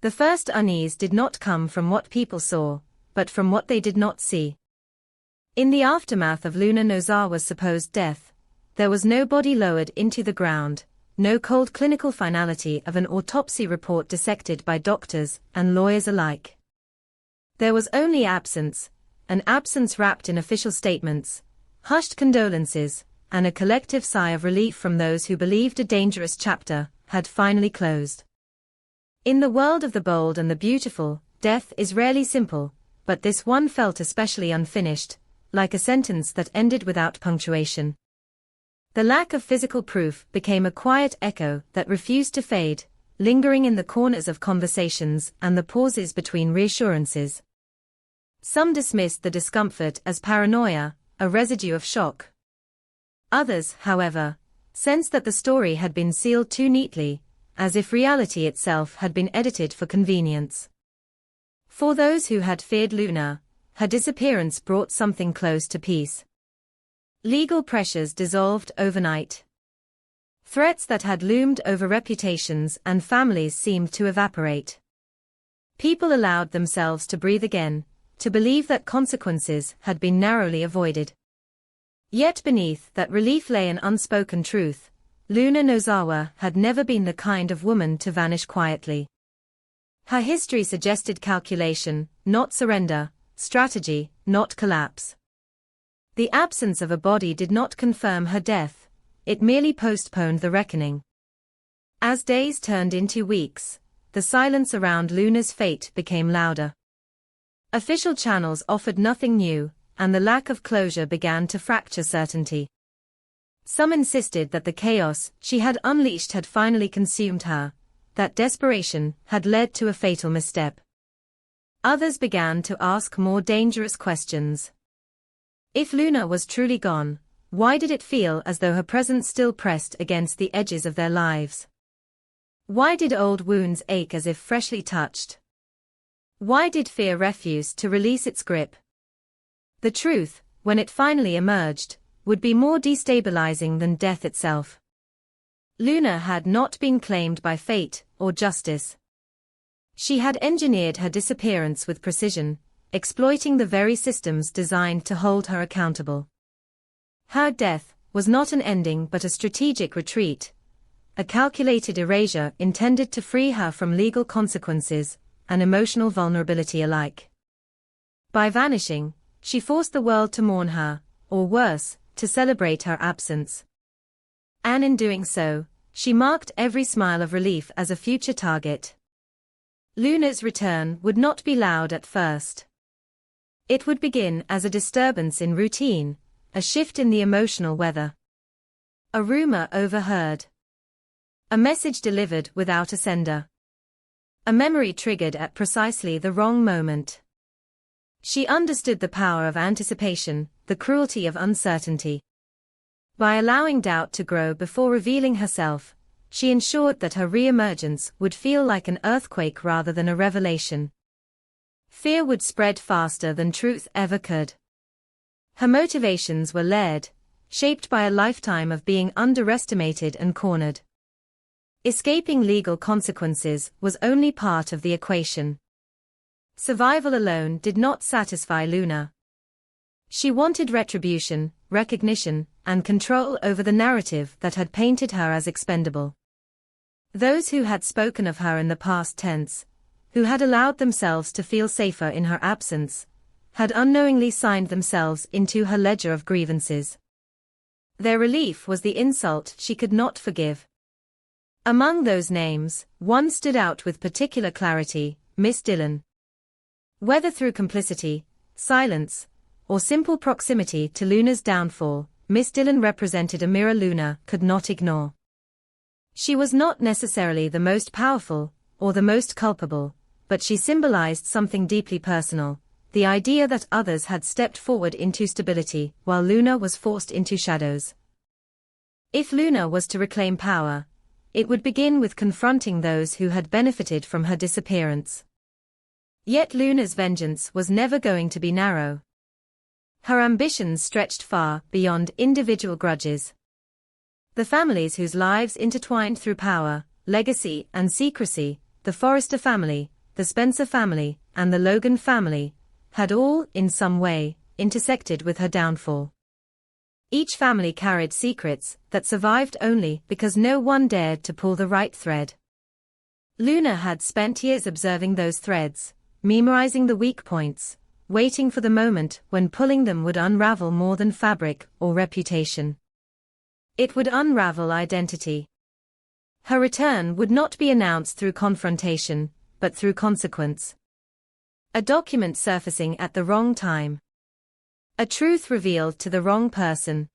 The first unease did not come from what people saw, but from what they did not see. In the aftermath of Luna Nozawa's supposed death, there was no body lowered into the ground, no cold clinical finality of an autopsy report dissected by doctors and lawyers alike. There was only absence, an absence wrapped in official statements, hushed condolences, and a collective sigh of relief from those who believed a dangerous chapter had finally closed. In the world of the bold and the beautiful, death is rarely simple, but this one felt especially unfinished, like a sentence that ended without punctuation. The lack of physical proof became a quiet echo that refused to fade, lingering in the corners of conversations and the pauses between reassurances. Some dismissed the discomfort as paranoia, a residue of shock. Others, however, sensed that the story had been sealed too neatly, as if reality itself had been edited for convenience. For those who had feared Luna, her disappearance brought something close to peace. Legal pressures dissolved overnight. Threats that had loomed over reputations and families seemed to evaporate. People allowed themselves to breathe again, to believe that consequences had been narrowly avoided. Yet beneath that relief lay an unspoken truth: Luna Nozawa had never been the kind of woman to vanish quietly. Her history suggested calculation, not surrender, strategy, not collapse. The absence of a body did not confirm her death, it merely postponed the reckoning. As days turned into weeks, the silence around Luna's fate became louder. Official channels offered nothing new, and the lack of closure began to fracture certainty. Some insisted that the chaos she had unleashed had finally consumed her, that desperation had led to a fatal misstep. Others began to ask more dangerous questions. If Luna was truly gone, why did it feel as though her presence still pressed against the edges of their lives? Why did old wounds ache as if freshly touched? Why did fear refuse to release its grip? The truth, when it finally emerged, would be more destabilizing than death itself. Luna had not been claimed by fate or justice. She had engineered her disappearance with precision, exploiting the very systems designed to hold her accountable. Her death was not an ending but a strategic retreat, a calculated erasure intended to free her from legal consequences and emotional vulnerability alike. By vanishing, she forced the world to mourn her, or worse, to celebrate her absence. And in doing so, she marked every smile of relief as a future target. Luna's return would not be loud at first. It would begin as a disturbance in routine, a shift in the emotional weather. A rumor overheard. A message delivered without a sender. A memory triggered at precisely the wrong moment. She understood the power of anticipation, the cruelty of uncertainty. By allowing doubt to grow before revealing herself, she ensured that her re-emergence would feel like an earthquake rather than a revelation. Fear would spread faster than truth ever could. Her motivations were layered, shaped by a lifetime of being underestimated and cornered. Escaping legal consequences was only part of the equation. Survival alone did not satisfy Luna. She wanted retribution, recognition, and control over the narrative that had painted her as expendable. Those who had spoken of her in the past tense, who had allowed themselves to feel safer in her absence, had unknowingly signed themselves into her ledger of grievances. Their relief was the insult she could not forgive. Among those names, one stood out with particular clarity: Miss Dillon. Whether through complicity, silence, or simple proximity to Luna's downfall, Miss Dillon represented a mirror Luna could not ignore. She was not necessarily the most powerful, or the most culpable, but she symbolized something deeply personal, the idea that others had stepped forward into stability while Luna was forced into shadows. If Luna was to reclaim power, it would begin with confronting those who had benefited from her disappearance. Yet Luna's vengeance was never going to be narrow. Her ambitions stretched far beyond individual grudges. The families whose lives intertwined through power, legacy, and secrecy, the Forrester family, the Spencer family, and the Logan family, had all, in some way, intersected with her downfall. Each family carried secrets that survived only because no one dared to pull the right thread. Luna had spent years observing those threads, memorizing the weak points, waiting for the moment when pulling them would unravel more than fabric or reputation. It would unravel identity. Her return would not be announced through confrontation, but through consequence. A document surfacing at the wrong time. A truth revealed to the wrong person.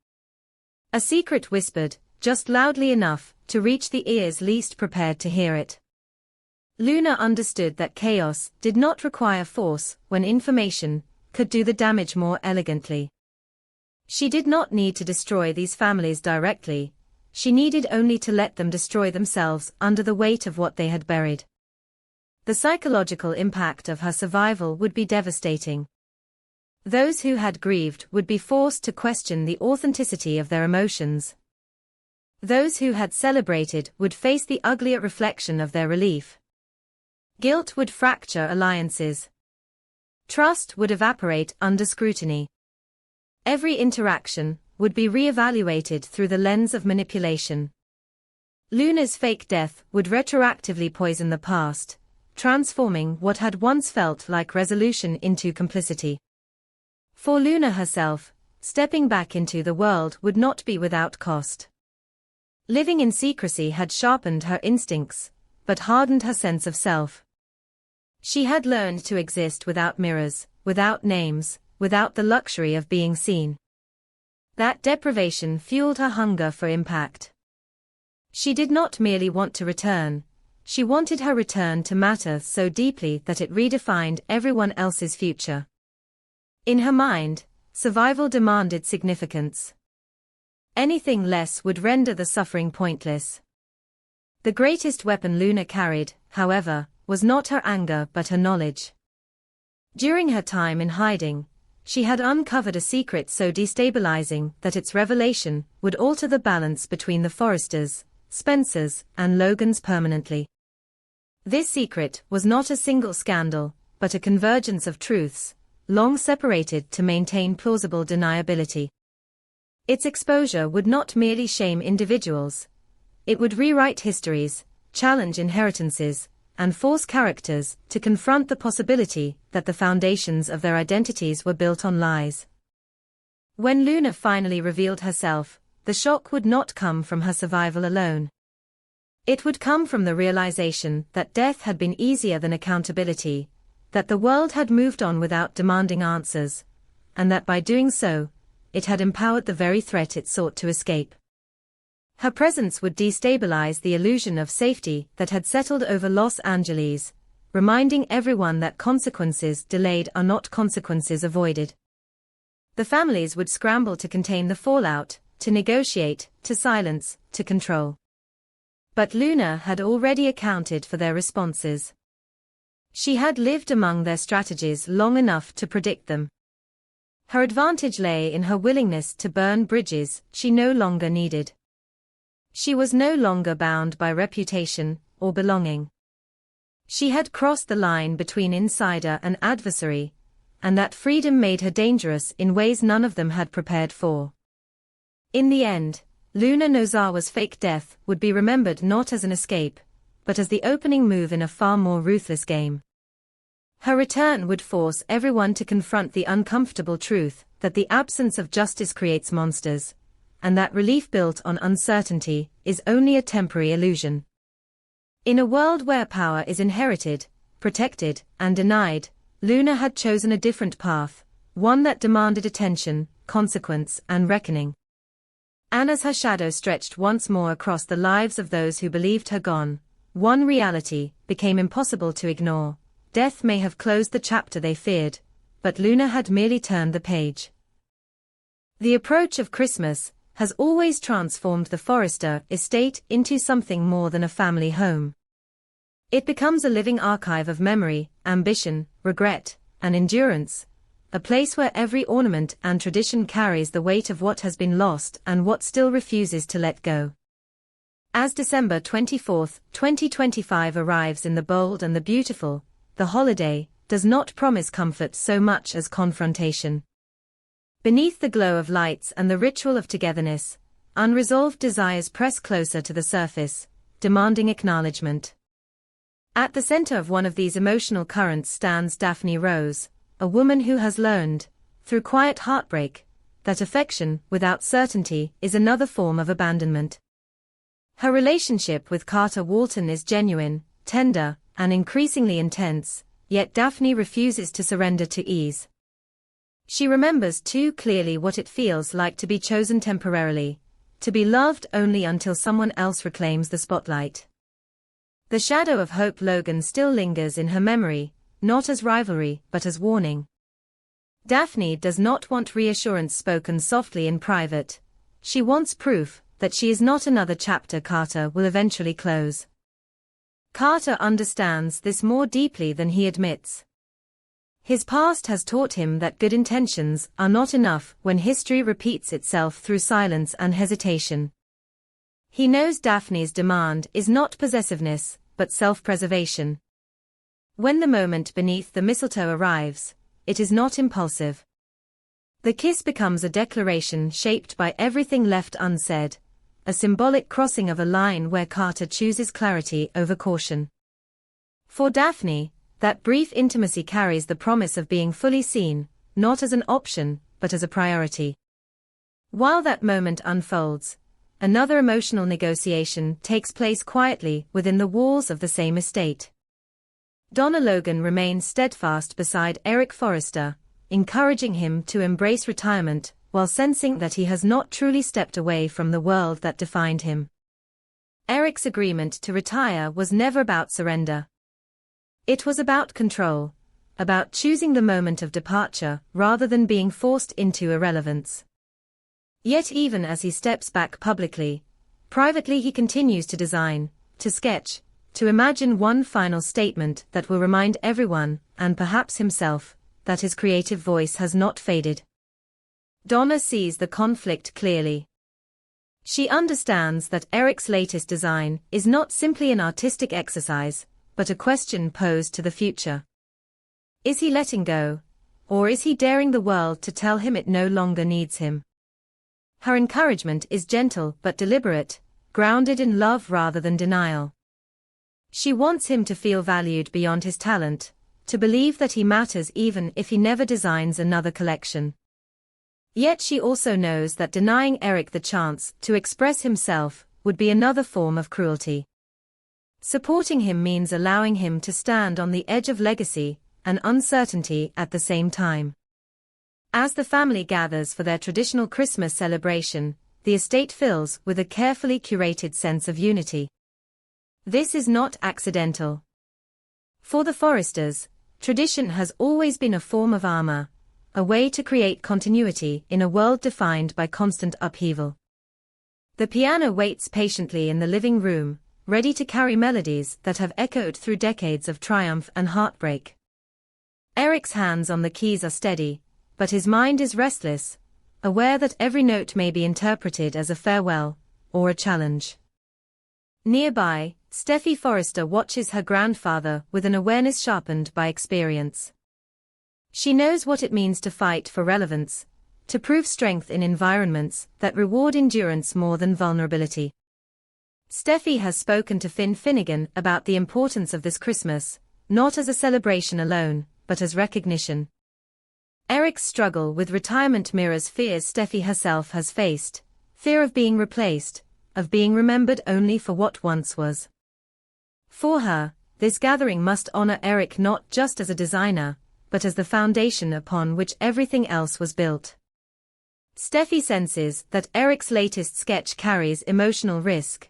A secret whispered, just loudly enough, to reach the ears least prepared to hear it. Luna understood that chaos did not require force when information could do the damage more elegantly. She did not need to destroy these families directly, she needed only to let them destroy themselves under the weight of what they had buried. The psychological impact of her survival would be devastating. Those who had grieved would be forced to question the authenticity of their emotions. Those who had celebrated would face the uglier reflection of their relief. Guilt would fracture alliances. Trust would evaporate under scrutiny. Every interaction would be re-evaluated through the lens of manipulation. Luna's fake death would retroactively poison the past, transforming what had once felt like resolution into complicity. For Luna herself, stepping back into the world would not be without cost. Living in secrecy had sharpened her instincts, but hardened her sense of self. She had learned to exist without mirrors, without names, without the luxury of being seen. That deprivation fueled her hunger for impact. She did not merely want to return, she wanted her return to matter so deeply that it redefined everyone else's future. In her mind, survival demanded significance. Anything less would render the suffering pointless. The greatest weapon Luna carried, however, was not her anger but her knowledge. During her time in hiding, she had uncovered a secret so destabilizing that its revelation would alter the balance between the Forresters, Spencers, and Logans permanently. This secret was not a single scandal, but a convergence of truths, long separated to maintain plausible deniability. Its exposure would not merely shame individuals. It would rewrite histories, challenge inheritances, and force characters to confront the possibility that the foundations of their identities were built on lies. When Luna finally revealed herself, the shock would not come from her survival alone. It would come from the realization that death had been easier than accountability, that the world had moved on without demanding answers, and that by doing so, it had empowered the very threat it sought to escape. Her presence would destabilize the illusion of safety that had settled over Los Angeles, reminding everyone that consequences delayed are not consequences avoided. The families would scramble to contain the fallout, to negotiate, to silence, to control. But Luna had already accounted for their responses. She had lived among their strategies long enough to predict them. Her advantage lay in her willingness to burn bridges she no longer needed. She was no longer bound by reputation or belonging. She had crossed the line between insider and adversary, and that freedom made her dangerous in ways none of them had prepared for. In the end, Luna Nozawa's fake death would be remembered not as an escape, but as the opening move in a far more ruthless game. Her return would force everyone to confront the uncomfortable truth that the absence of justice creates monsters, and that relief built on uncertainty is only a temporary illusion. In a world where power is inherited, protected, and denied, Luna had chosen a different path, one that demanded attention, consequence, and reckoning. And as her shadow stretched once more across the lives of those who believed her gone, one reality became impossible to ignore. Death may have closed the chapter they feared, but Luna had merely turned the page. The approach of Christmas has always transformed the Forrester estate into something more than a family home. It becomes a living archive of memory, ambition, regret, and endurance, a place where every ornament and tradition carries the weight of what has been lost and what still refuses to let go. As December 24, 2025 arrives in the bold and the beautiful, the holiday, does not promise comfort so much as confrontation. Beneath the glow of lights and the ritual of togetherness, unresolved desires press closer to the surface, demanding acknowledgement. At the center of one of these emotional currents stands Daphne Rose, a woman who has learned, through quiet heartbreak, that affection without certainty is another form of abandonment. Her relationship with Carter Walton is genuine, tender, and increasingly intense, yet Daphne refuses to surrender to ease. She remembers too clearly what it feels like to be chosen temporarily, to be loved only until someone else reclaims the spotlight. The shadow of Hope Logan still lingers in her memory, not as rivalry but as warning. Daphne does not want reassurance spoken softly in private. She wants proof that she is not another chapter Carter will eventually close. Carter understands this more deeply than he admits. His past has taught him that good intentions are not enough when history repeats itself through silence and hesitation. He knows Daphne's demand is not possessiveness, but self-preservation. When the moment beneath the mistletoe arrives, it is not impulsive. The kiss becomes a declaration shaped by everything left unsaid, a symbolic crossing of a line where Carter chooses clarity over caution. For Daphne, that brief intimacy carries the promise of being fully seen, not as an option, but as a priority. While that moment unfolds, another emotional negotiation takes place quietly within the walls of the same estate. Donna Logan remains steadfast beside Eric Forrester, encouraging him to embrace retirement, while sensing that he has not truly stepped away from the world that defined him. Eric's agreement to retire was never about surrender. It was about control, about choosing the moment of departure rather than being forced into irrelevance. Yet even as he steps back publicly, privately he continues to design, to sketch, to imagine one final statement that will remind everyone, and perhaps himself, that his creative voice has not faded. Donna sees the conflict clearly. She understands that Eric's latest design is not simply an artistic exercise, but a question posed to the future. Is he letting go, or is he daring the world to tell him it no longer needs him? Her encouragement is gentle but deliberate, grounded in love rather than denial. She wants him to feel valued beyond his talent, to believe that he matters even if he never designs another collection. Yet she also knows that denying Eric the chance to express himself would be another form of cruelty. Supporting him means allowing him to stand on the edge of legacy and uncertainty at the same time. As the family gathers for their traditional Christmas celebration, the estate fills with a carefully curated sense of unity. This is not accidental. For the Forresters, tradition has always been a form of armor, a way to create continuity in a world defined by constant upheaval. The piano waits patiently in the living room, ready to carry melodies that have echoed through decades of triumph and heartbreak. Eric's hands on the keys are steady, but his mind is restless, aware that every note may be interpreted as a farewell, or a challenge. Nearby, Steffi Forrester watches her grandfather with an awareness sharpened by experience. She knows what it means to fight for relevance, to prove strength in environments that reward endurance more than vulnerability. Steffi has spoken to Finn Finnegan about the importance of this Christmas, not as a celebration alone, but as recognition. Eric's struggle with retirement mirrors fears Steffi herself has faced, fear of being replaced, of being remembered only for what once was. For her, this gathering must honor Eric not just as a designer, but as the foundation upon which everything else was built. Steffi senses that Eric's latest sketch carries emotional risk.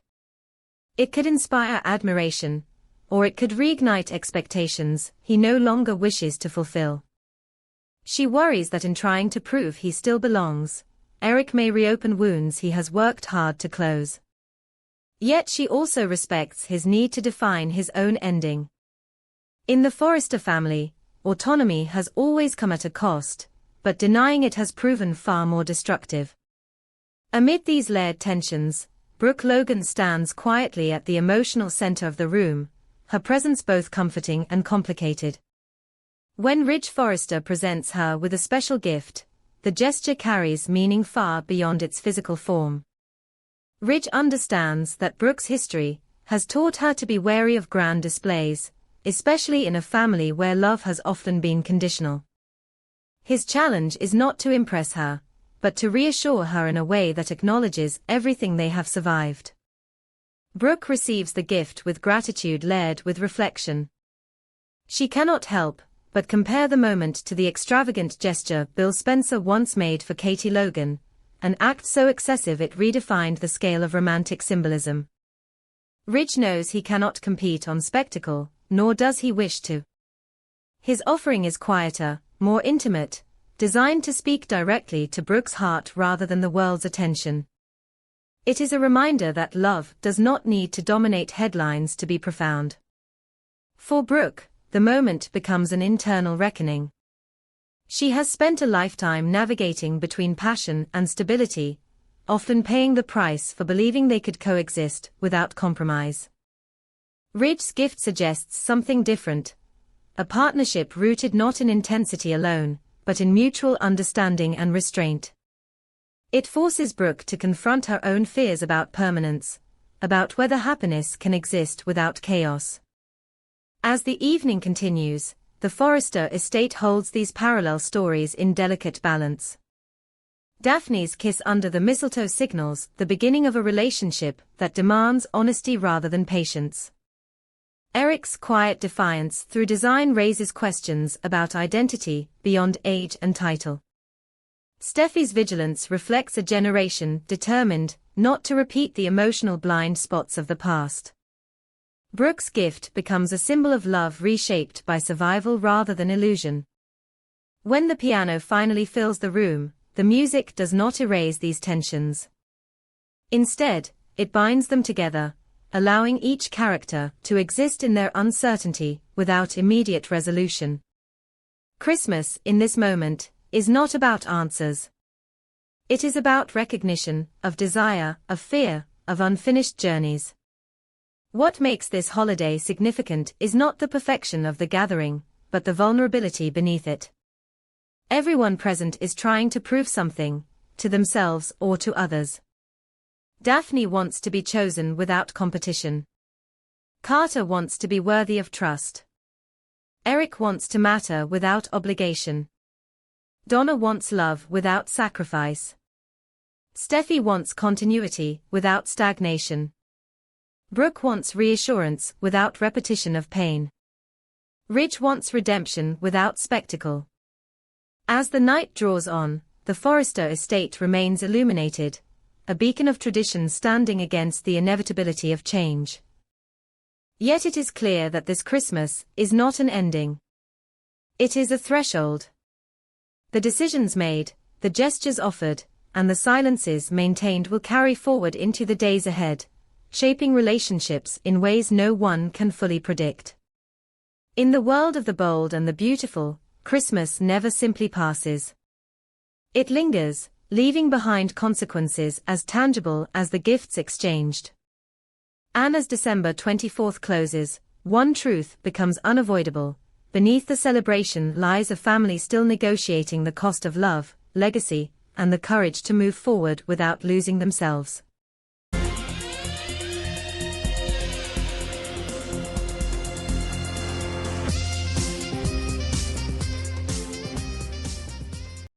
It could inspire admiration, or it could reignite expectations he no longer wishes to fulfill. She worries that in trying to prove he still belongs, Eric may reopen wounds he has worked hard to close. Yet she also respects his need to define his own ending. In the Forrester family, autonomy has always come at a cost, but denying it has proven far more destructive. Amid these layered tensions, Brooke Logan stands quietly at the emotional center of the room, her presence both comforting and complicated. When Ridge Forrester presents her with a special gift, the gesture carries meaning far beyond its physical form. Ridge understands that Brooke's history has taught her to be wary of grand displays, especially in a family where love has often been conditional. His challenge is not to impress her, but to reassure her in a way that acknowledges everything they have survived. Brooke receives the gift with gratitude layered with reflection. She cannot help but compare the moment to the extravagant gesture Bill Spencer once made for Katie Logan, an act so excessive it redefined the scale of romantic symbolism. Ridge knows he cannot compete on spectacle, nor does he wish to. His offering is quieter, more intimate, designed to speak directly to Brooke's heart rather than the world's attention. It is a reminder that love does not need to dominate headlines to be profound. For Brooke, the moment becomes an internal reckoning. She has spent a lifetime navigating between passion and stability, often paying the price for believing they could coexist without compromise. Ridge's gift suggests something different, a partnership rooted not in intensity alone, but in mutual understanding and restraint. It forces Brooke to confront her own fears about permanence, about whether happiness can exist without chaos. As the evening continues, the Forrester estate holds these parallel stories in delicate balance. Daphne's kiss under the mistletoe signals the beginning of a relationship that demands honesty rather than patience. Eric's quiet defiance through design raises questions about identity beyond age and title. Steffi's vigilance reflects a generation determined not to repeat the emotional blind spots of the past. Brooke's gift becomes a symbol of love reshaped by survival rather than illusion. When the piano finally fills the room, the music does not erase these tensions. Instead, it binds them together, allowing each character to exist in their uncertainty without immediate resolution. Christmas, in this moment, is not about answers. It is about recognition, of desire, of fear, of unfinished journeys. What makes this holiday significant is not the perfection of the gathering, but the vulnerability beneath it. Everyone present is trying to prove something, to themselves or to others. Daphne wants to be chosen without competition. Carter wants to be worthy of trust. Eric wants to matter without obligation. Donna wants love without sacrifice. Steffi wants continuity without stagnation. Brooke wants reassurance without repetition of pain. Ridge wants redemption without spectacle. As the night draws on, the Forrester estate remains illuminated, a beacon of tradition standing against the inevitability of change. Yet it is clear that this Christmas is not an ending. It is a threshold. The decisions made, the gestures offered, and the silences maintained will carry forward into the days ahead, shaping relationships in ways no one can fully predict. In the world of the bold and the beautiful, Christmas never simply passes. It lingers, leaving behind consequences as tangible as the gifts exchanged. And as December 24th closes, one truth becomes unavoidable. Beneath the celebration lies a family still negotiating the cost of love, legacy, and the courage to move forward without losing themselves.